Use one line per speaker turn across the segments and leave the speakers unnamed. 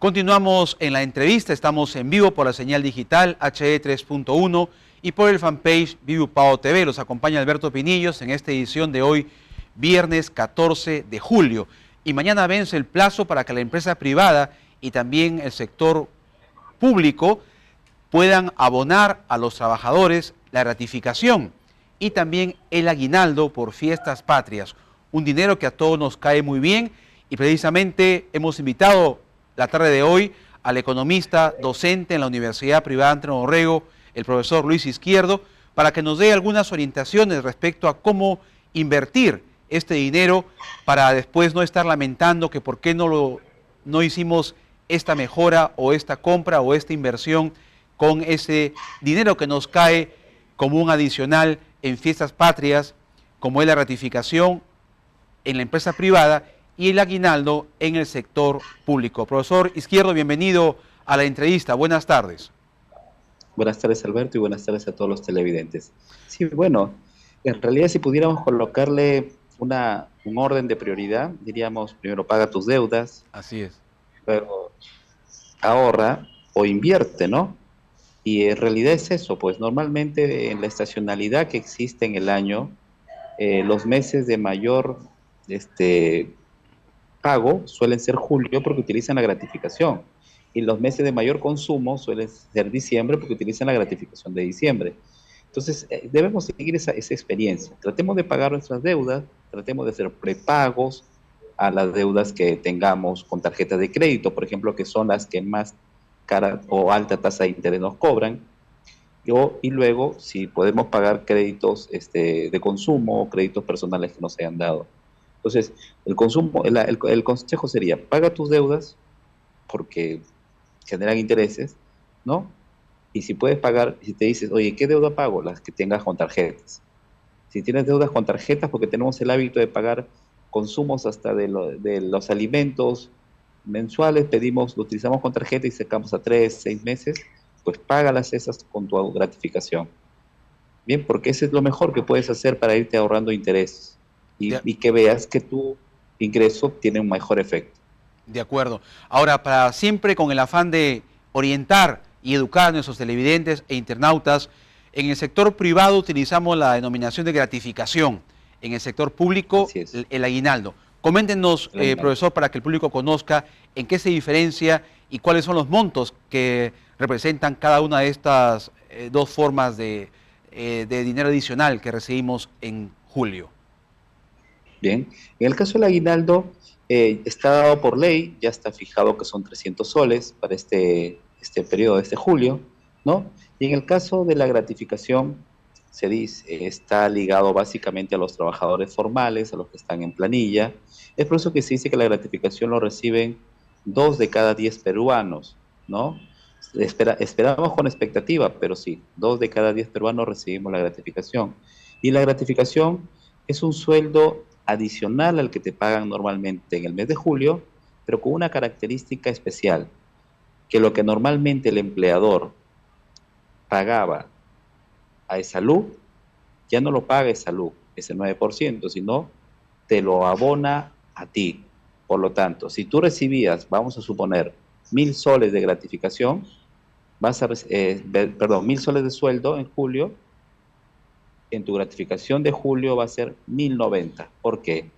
Continuamos en la entrevista, estamos en vivo por la señal digital HD 3.1 y por el fanpage Vivo Pao TV. Los acompaña Alberto Pinillos en esta edición de hoy, viernes 14 de julio. Y mañana vence el plazo para que la empresa privada y también el sector público puedan abonar a los trabajadores la gratificación y también el aguinaldo por fiestas patrias. Un dinero que a todos nos cae muy bien y precisamente hemos invitado la tarde de hoy al economista docente en la Universidad Privada Antero Borrego, el profesor Luis Izquierdo, para que nos dé algunas orientaciones respecto a cómo invertir este dinero para después no estar lamentando que por qué no hicimos esta mejora o esta compra o esta inversión con ese dinero que nos cae como un adicional en fiestas patrias, como es la ratificación en la empresa privada y el aguinaldo en el sector público. Profesor Izquierdo, bienvenido a la entrevista. Buenas tardes.
Buenas tardes, Alberto, y buenas tardes a todos los televidentes. Sí, bueno, en realidad si pudiéramos colocarle un orden de prioridad, diríamos, primero paga tus deudas.
Así es.
Luego ahorra o invierte, ¿no? Y en realidad es eso, pues normalmente en la estacionalidad que existe en el año, los meses de mayor pago suelen ser julio porque utilizan la gratificación, y los meses de mayor consumo suelen ser diciembre porque utilizan la gratificación de diciembre. Entonces, debemos seguir esa experiencia. Tratemos de pagar nuestras deudas, tratemos de hacer prepagos a las deudas que tengamos con tarjetas de crédito, por ejemplo, que son las que más cara o alta tasa de interés nos cobran. Y luego, si podemos pagar créditos de consumo o créditos personales que nos hayan dado. Entonces, el consejo sería, paga tus deudas porque generan intereses, ¿no? Y si puedes pagar, si te dices, oye, ¿qué deuda pago? Las que tengas con tarjetas. Si tienes deudas con tarjetas, porque tenemos el hábito de pagar consumos hasta de los alimentos mensuales, lo utilizamos con tarjeta y sacamos a 3, 6 meses, pues págalas esas con tu gratificación. Bien, porque eso es lo mejor que puedes hacer para irte ahorrando intereses y que veas que tu ingreso tiene un mejor efecto.
De acuerdo. Ahora, para siempre con el afán de orientar y educar a nuestros televidentes e internautas, en el sector privado utilizamos la denominación de gratificación, en el sector público el aguinaldo. Coméntenos, profesor, para que el público conozca en qué se diferencia y cuáles son los montos que representan cada una de estas dos formas de dinero adicional que recibimos en julio.
Bien, en el caso del aguinaldo, está dado por ley, ya está fijado que son 300 soles para este periodo de este julio, ¿no? Y en el caso de la gratificación, se dice, está ligado básicamente a los trabajadores formales, a los que están en planilla. Es por eso que se dice que la gratificación lo reciben 2 de cada 10 peruanos, ¿no? Esperamos con expectativa, pero sí, 2 de cada 10 peruanos recibimos la gratificación. Y la gratificación es un sueldo adicional al que te pagan normalmente en el mes de julio, pero con una característica especial, que lo que normalmente el empleador pagaba a Esalú, ya no lo paga Esalú, ese 9%, sino te lo abona a ti. Por lo tanto, si tú recibías, vamos a suponer, 1.000 soles de gratificación, 1.000 soles de sueldo en julio, en tu gratificación de julio va a ser 1.090. ¿Por qué?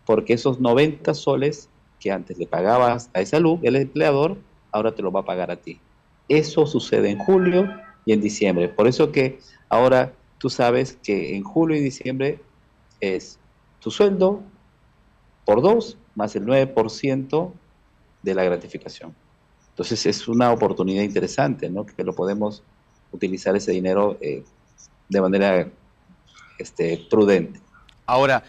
Porque esos 90 soles que antes le pagabas a Esalú, el empleador, ahora te lo va a pagar a ti. Eso sucede en julio y en diciembre. Por eso que ahora tú sabes que en julio y diciembre es tu sueldo por 2 más el 9% de la gratificación. Entonces es una oportunidad interesante, ¿no? Que lo podemos utilizar ese dinero de manera prudente.
Ahora,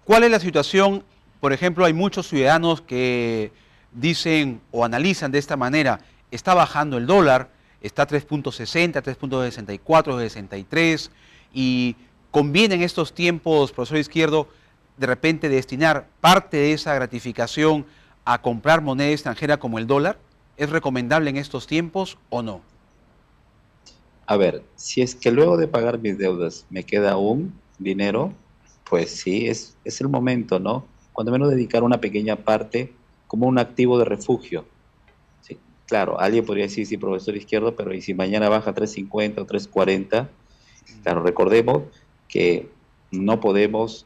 ¿cuál es la situación? Por ejemplo, hay muchos ciudadanos que dicen o analizan de esta manera, está bajando el dólar, está a 3.60, 3.64, 63, y conviene en estos tiempos, profesor Izquierdo, de repente destinar parte de esa gratificación a comprar moneda extranjera como el dólar. ¿Es recomendable en estos tiempos o no?
A ver, si es que luego de pagar mis deudas me queda un dinero, pues sí, es el momento, ¿no? Cuando menos dedicar una pequeña parte como un activo de refugio. Sí, claro, alguien podría decir, sí, profesor Izquierdo, pero ¿y si mañana baja a 3.50 o 3.40? Claro, recordemos que no podemos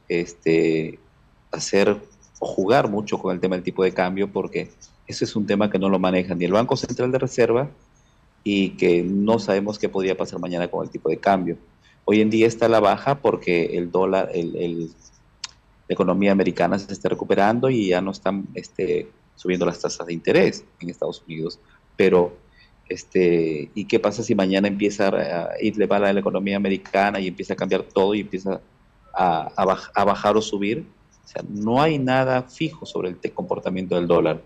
hacer o jugar mucho con el tema del tipo de cambio porque ese es un tema que no lo maneja ni el Banco Central de Reserva y que no sabemos qué podría pasar mañana con el tipo de cambio. Hoy en día está a la baja porque el dólar, la economía americana se está recuperando y ya no están subiendo las tasas de interés en Estados Unidos. Pero, ¿y qué pasa si mañana empieza a irle mal a la economía americana y empieza a cambiar todo y empieza a bajar o subir? O sea, no hay nada fijo sobre el comportamiento del dólar.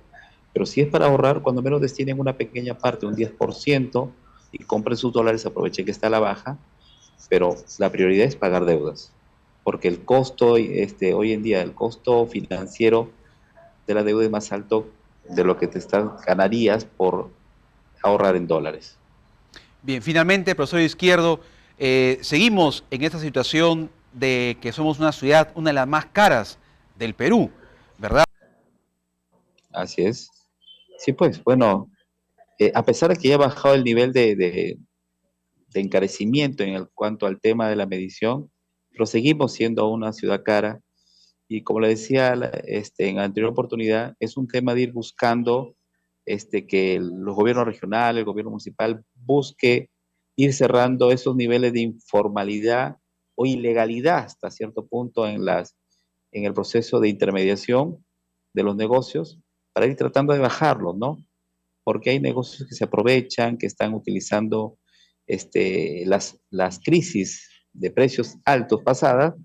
Pero si es para ahorrar, cuando menos destinen una pequeña parte, un 10%, y compren sus dólares, aprovechen que está a la baja, pero la prioridad es pagar deudas, porque el costo, hoy en día, el costo financiero de la deuda es más alto de lo que ganarías por ahorrar en dólares.
Bien, finalmente, profesor Izquierdo, seguimos en esta situación de que somos una ciudad, una de las más caras del Perú, ¿verdad?
Así es. Sí, pues, bueno, a pesar de que ya ha bajado el nivel de encarecimiento en cuanto al tema de la medición, pero seguimos siendo una ciudad cara. Y como le decía en la anterior oportunidad, es un tema de ir buscando que los gobiernos regionales, el gobierno municipal busque ir cerrando esos niveles de informalidad o ilegalidad hasta cierto punto en el proceso de intermediación de los negocios para ir tratando de bajarlos, ¿no? Porque hay negocios que se aprovechan, que están utilizando las crisis de precios altos pasadas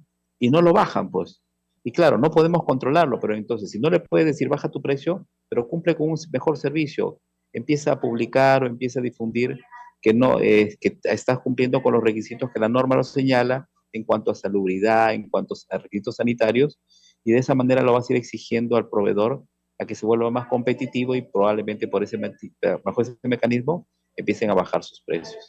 y no lo bajan, pues. Y claro, no podemos controlarlo, pero entonces, si no le puedes decir baja tu precio, pero cumple con un mejor servicio, empieza a publicar o empieza a difundir que no que estás cumpliendo con los requisitos que la norma lo señala en cuanto a salubridad, en cuanto a requisitos sanitarios, y de esa manera lo vas a ir exigiendo al proveedor a que se vuelva más competitivo y probablemente bajo ese mecanismo empiecen a bajar sus precios.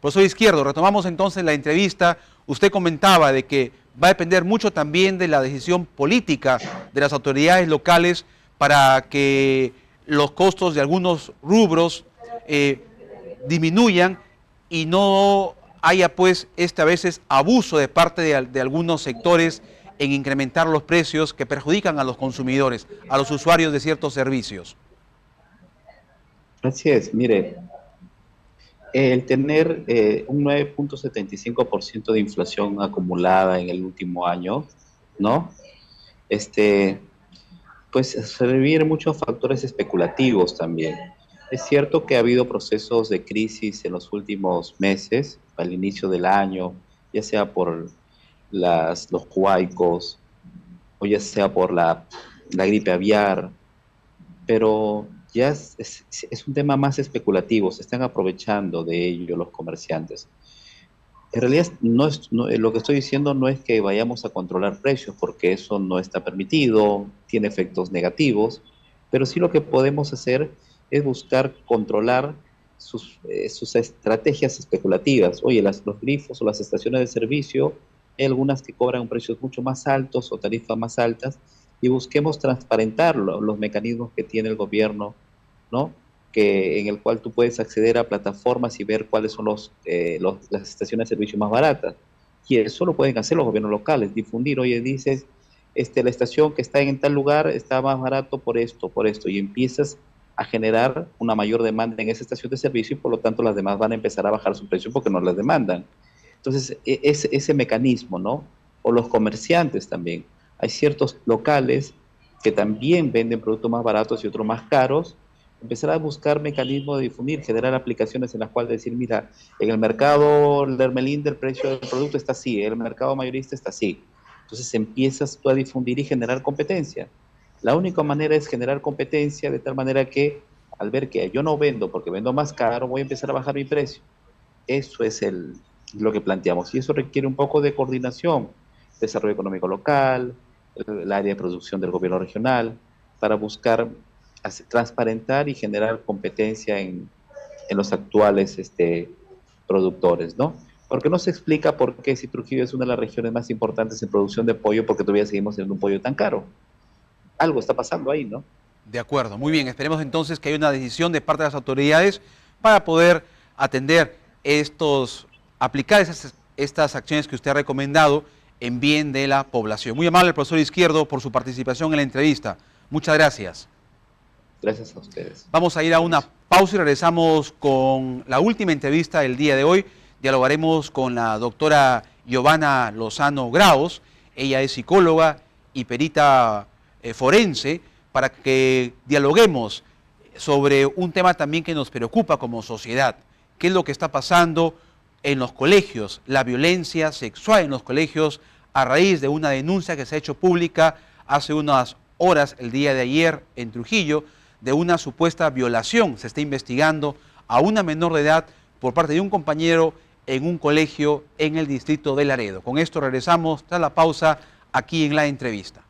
Profesor Izquierdo, retomamos entonces la entrevista. Usted comentaba de que va a depender mucho también de la decisión política de las autoridades locales para que los costos de algunos rubros disminuyan y no haya pues a veces abuso de parte de algunos sectores en incrementar los precios que perjudican a los consumidores, a los usuarios de ciertos servicios.
Así es, mire, el tener un 9.75% de inflación acumulada en el último año, ¿no? Este, pues se refiere muchos factores especulativos también. Es cierto que ha habido procesos de crisis en los últimos meses, al inicio del año, ya sea por los huaicos o ya sea por la gripe aviar, pero ya es un tema más especulativo, se están aprovechando de ello los comerciantes. En realidad, lo que estoy diciendo no es que vayamos a controlar precios, porque eso no está permitido, tiene efectos negativos, pero sí lo que podemos hacer es buscar controlar sus estrategias especulativas. Oye, los grifos o las estaciones de servicio, hay algunas que cobran precios mucho más altos o tarifas más altas, y busquemos transparentar los mecanismos que tiene el gobierno, ¿no? En el cual tú puedes acceder a plataformas y ver cuáles son las estaciones de servicio más baratas. Y eso lo pueden hacer los gobiernos locales, difundir, oye, dices, la estación que está en tal lugar está más barato por esto, y empiezas a generar una mayor demanda en esa estación de servicio y por lo tanto las demás van a empezar a bajar su precio porque no las demandan. Entonces, ese mecanismo, ¿no? O los comerciantes también. Hay ciertos locales que también venden productos más baratos y otros más caros. Empezar a buscar mecanismos de difundir, generar aplicaciones en las cuales decir, mira, en el mercado Lermelín el precio del producto está así, en el mercado mayorista está así. Entonces empiezas tú a difundir y generar competencia. La única manera es generar competencia de tal manera que al ver que yo no vendo porque vendo más caro, voy a empezar a bajar mi precio. Eso es lo que planteamos y eso requiere un poco de coordinación, desarrollo económico local, el área de producción del gobierno regional, para buscar transparentar y generar competencia en los actuales productores, ¿no? Porque no se explica por qué si Trujillo es una de las regiones más importantes en producción de pollo, porque todavía seguimos teniendo un pollo tan caro. Algo está pasando ahí, ¿no?
De acuerdo, muy bien. Esperemos entonces que haya una decisión de parte de las autoridades para poder atender aplicar estas acciones que usted ha recomendado en bien de la población. Muy amable el profesor Izquierdo por su participación en la entrevista. Muchas gracias.
Gracias a ustedes.
Vamos a ir a una pausa y regresamos con la última entrevista del día de hoy. Dialogaremos con la doctora Giovanna Lozano Graos. Ella es psicóloga y perita forense, para que dialoguemos sobre un tema también que nos preocupa como sociedad. ¿Qué es lo que está pasando en los colegios? La violencia sexual en los colegios a raíz de una denuncia que se ha hecho pública hace unas horas, el día de ayer, en Trujillo, de una supuesta violación. Se está investigando a una menor de edad por parte de un compañero en un colegio en el distrito de Laredo. Con esto regresamos tras la pausa aquí en la entrevista.